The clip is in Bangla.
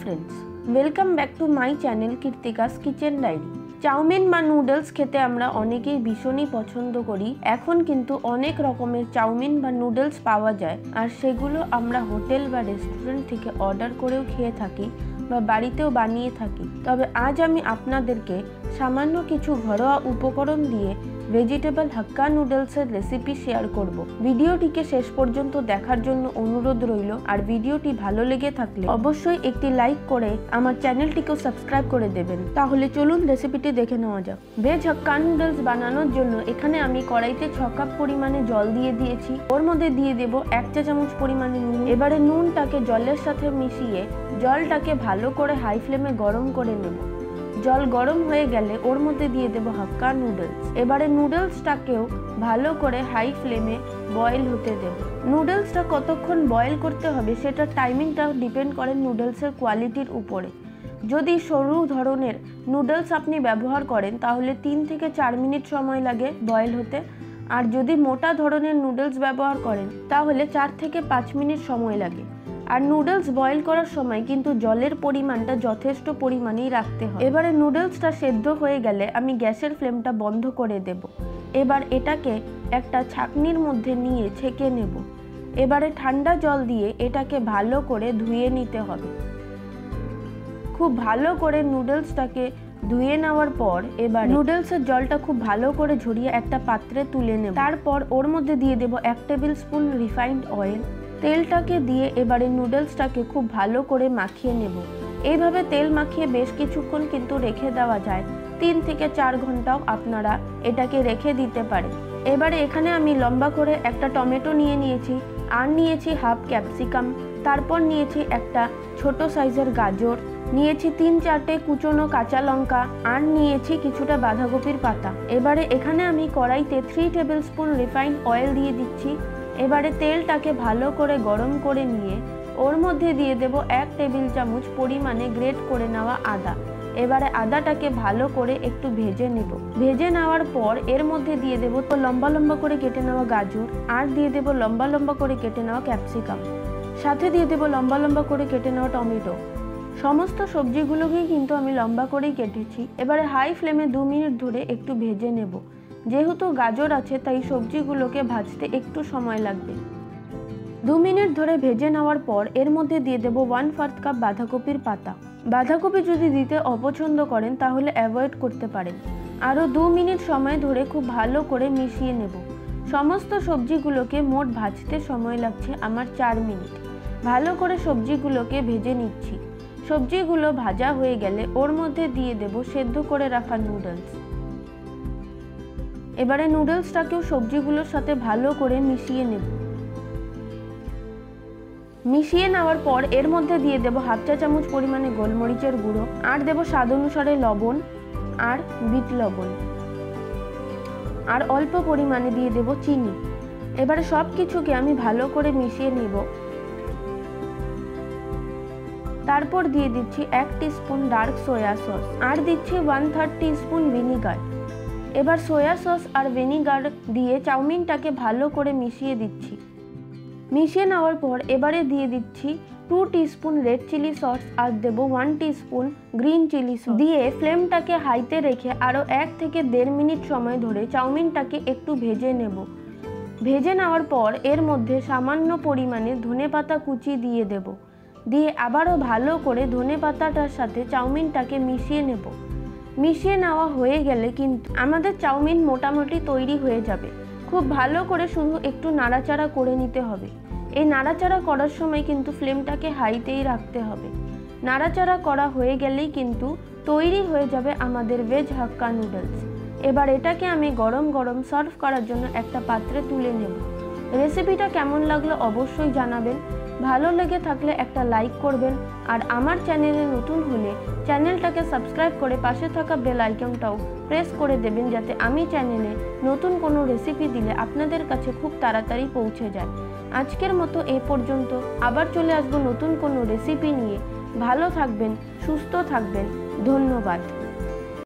Friends, welcome back to my channel Kirtika's kitchen diary. Chowmein বা নুডলস খেতে আমরা অনেকেই ভীষণই পছন্দ করি। এখন কিন্তু অনেক রকমের চাউমিন বা নুডলস পাওয়া যায়, আর সেগুলো আমরা হোটেল বা রেস্টুরেন্ট থেকে অর্ডার করেও খেয়ে থাকি বা বাড়িতেও বানিয়ে থাকি। তবে আজ আমি আপনাদেরকে সামান্য কিছু ঘরোয়া উপকরণ দিয়ে ভেজিটেবল হাক্কা নুডলসের রেসিপি শেয়ার করব। ভিডিওটিকে শেষ পর্যন্ত দেখার জন্য অনুরোধ রইল, আর ভিডিওটি ভালো লেগে থাকলে অবশ্যই একটি লাইক করে আমার চ্যানেলটিকেও সাবস্ক্রাইব করে দেবেন। তাহলে চলুন রেসিপিটি দেখে নেওয়া যাক। ভেজ হাক্কা নুডলস বানানোর জন্য এখানে আমি কড়াইতে 6 কাপ পরিমাণে জল দিয়ে দিয়েছি। ওর মধ্যে দিয়ে দেব 1 চা চামচ পরিমাণে নুন। এবারে নুনটাকে জলের সাথে মিশিয়ে জলটাকে ভালো করে হাই ফ্লেমে গরম করে নেব। জল গরম হয়ে গেলে ওর মধ্যে দিয়ে দেব হাক্কা নুডলস। এবারে নুডলসটাকেও ভালো করে হাই ফ্লেমে বয়েল হতে দেব। নুডলসটা কতক্ষণ বয়েল করতে হবে সেটা টাইমিংটা ডিপেন্ড করে নুডলসের কোয়ালিটির উপরে। যদি সরু ধরনের নুডলস আপনি ব্যবহার করেন তাহলে 3 থেকে 4 মিনিট সময় লাগে বয়েল হতে, আর যদি মোটা ধরনের নুডলস ব্যবহার করেন তাহলে 4 থেকে 5 মিনিট সময় লাগে। আর নুডলস বয়েল করার সময় কিন্তু জলের পরিমাণটা যথেষ্ট পরিমাণেই রাখতে হয়। এবারে নুডলসটা সেদ্ধ হয়ে গেলে আমি গ্যাসের ফ্লেমটা বন্ধ করে দেব। এবার এটাকে একটা ছাঁকনির মধ্যে নিয়ে ছেঁকে নেব। এবারে ঠান্ডা জল দিয়ে এটাকে ভালো করে ধুয়ে নিতে হবে। খুব ভালো করে নুডলসটাকে ধুয়ে নেওয়ার পর এবার নুডলসের জলটা খুব ভালো করে ঝরিয়ে একটা পাত্রে তুলে নেব। তারপর ওর মধ্যে দিয়ে দেব 1 টেবিল স্পুন রিফাইন্ড অয়েল। তেলটাকে দিয়ে এবারে নুডলসটাকে খুব ভালো করে মাখিয়ে নেব। এইভাবে তেল মাখিয়ে বেশ কিছুক্ষণ কিন্তু রেখে দেওয়া যায়। 3 থেকে 4 ঘন্টাও আপনারা এটাকে রেখে দিতে পারেন। এবারে এখানে আমি লম্বা করে একটা টমেটো নিয়ে নিয়েছি, আর নিয়েছি হাফ ক্যাপসিকাম, তারপর নিয়েছি একটা ছোট সাইজের গাজর, নিয়েছি 3-4টে কুচনো কাঁচা লঙ্কা, আর নিয়েছি কিছুটা বাঁধাকপির পাতা। এবারে এখানে আমি কড়াইতে 3 টেবিল স্পুন রিফাইন্ড অয়েল দিয়ে দিচ্ছি। এবারে তেলটাকে ভালো করে গরম করে নিয়ে ওর মধ্যে দিয়ে দেব 1 টেবিল চামচ পরিমাণে গ্রেট করে নেওয়া আদা। এবারে আদাটাকে ভালো করে একটু ভেজে নেব। ভেজে নেওয়ার পর এর মধ্যে দিয়ে দেব লম্বা লম্বা করে কেটে নেওয়া গাজর, আর দিয়ে দেব লম্বা লম্বা করে কেটে নেওয়া ক্যাপসিকাম, সাথে দিয়ে দেব লম্বা লম্বা করে কেটে নেওয়া টমেটো। সমস্ত সবজিগুলোকেই কিন্তু আমি লম্বা করেই কেটেছি। এবারে হাই ফ্লেমে 2 মিনিট ধরে একটু ভেজে নেব। যেহেতু গাজর আছে তাই সবজিগুলোকে ভাজতে একটু সময় লাগবে। 2 মিনিট ধরে ভেজে নেওয়ার পর এর মধ্যে দিয়ে দেব 1/4 কাপ বাঁধাকপির পাতা। বাঁধাকপি যদি দিতে অপছন্দ করেন তাহলে অ্যাভয়েড করতে পারেন। আরও 2 মিনিট সময় ধরে খুব ভালো করে মিশিয়ে নেব। সমস্ত সবজিগুলোকে মোট ভাজতে সময় লাগছে আমার 4 মিনিট। ভালো করে সবজিগুলোকে ভেজে নিচ্ছি। সবজিগুলো ভাজা হয়ে গেলে ওর মধ্যে দিয়ে দেব সেদ্ধ করে রাখা নুডলস। এবারে নুডলসটাকেও সবজিগুলোর সাথে ভালো করে মিশিয়ে নেব। মিশিয়ে নেওয়ার পর এর মধ্যে দিয়ে দেব হাফ চা চামচ পরিমাণে গোলমরিচের গুঁড়ো, আর দেব স্বাদ অনুসারে লবণ আর বিট লবণ, আর অল্প পরিমাণে দিয়ে দেব চিনি। এবারে সব কিছুকে আমি ভালো করে মিশিয়ে নেব। তারপর দিয়ে দিচ্ছি 1 টিস্পুন ডার্ক সয়া সস, আর দিচ্ছি 1/3 টিস্পুন ভিনিগার। এবার সয়া সস আর ভিনিগার দিয়ে চাউমিনটাকে ভালো করে মিশিয়ে দিচ্ছি। মিশিয়ে নেওয়ার পর এবারে দিয়ে দিচ্ছি 2 টিস্পুন রেড চিলি সস, আর দেব 1 টিস্পুন গ্রিন চিলি সস। দিয়ে ফ্লেমটাকে হাইতে রেখে আরও 1 থেকে 1.5 মিনিট সময় ধরে চাউমিনটাকে একটু ভেজে নেব। ভেজে নেওয়ার পর এর মধ্যে সামান্য পরিমাণে ধনেপাতা কুচি দিয়ে দেব। দিয়ে আবারও ভালো করে ধনেপাতাটার সাথে চাউমিনটাকে মিশিয়ে নেব। মিশিয়ে নেওয়া হয়ে গেলে কিন্তু আমাদের চাউমিন মোটামুটি তৈরি হয়ে যাবে। খুব ভালো করে শুধু একটু নাড়াচাড়া করে নিতে হবে। এই নাড়াচাড়া করার সময় কিন্তু ফ্লেমটাকে হাইতেই রাখতে হবে। নাড়াচাড়া করা হয়ে গেলেই কিন্তু তৈরি হয়ে যাবে আমাদের ভেজ হাক্কা নুডলস। এবার এটাকে আমি গরম গরম সার্ভ করার জন্য একটা পাত্রে তুলে নেব। রেসিপিটা কেমন লাগলো অবশ্যই জানাবেন। ভালো লেগে থাকলে একটা লাইক করবেন, আর আমার চ্যানেলে নতুন হলে চ্যানেলটাকে সাবস্ক্রাইব করে পাশে থাকা বেল আইকনটাও প্রেস করে দেবেন, যাতে আমি চ্যানেলে নতুন কোনো রেসিপি দিলে আপনাদের কাছে খুব তাড়াতাড়ি পৌঁছে যায়। আজকের মতো এই পর্যন্ত। আবার চলে আসবো নতুন কোনো রেসিপি নিয়ে। ভালো থাকবেন, সুস্থ থাকবেন। ধন্যবাদ।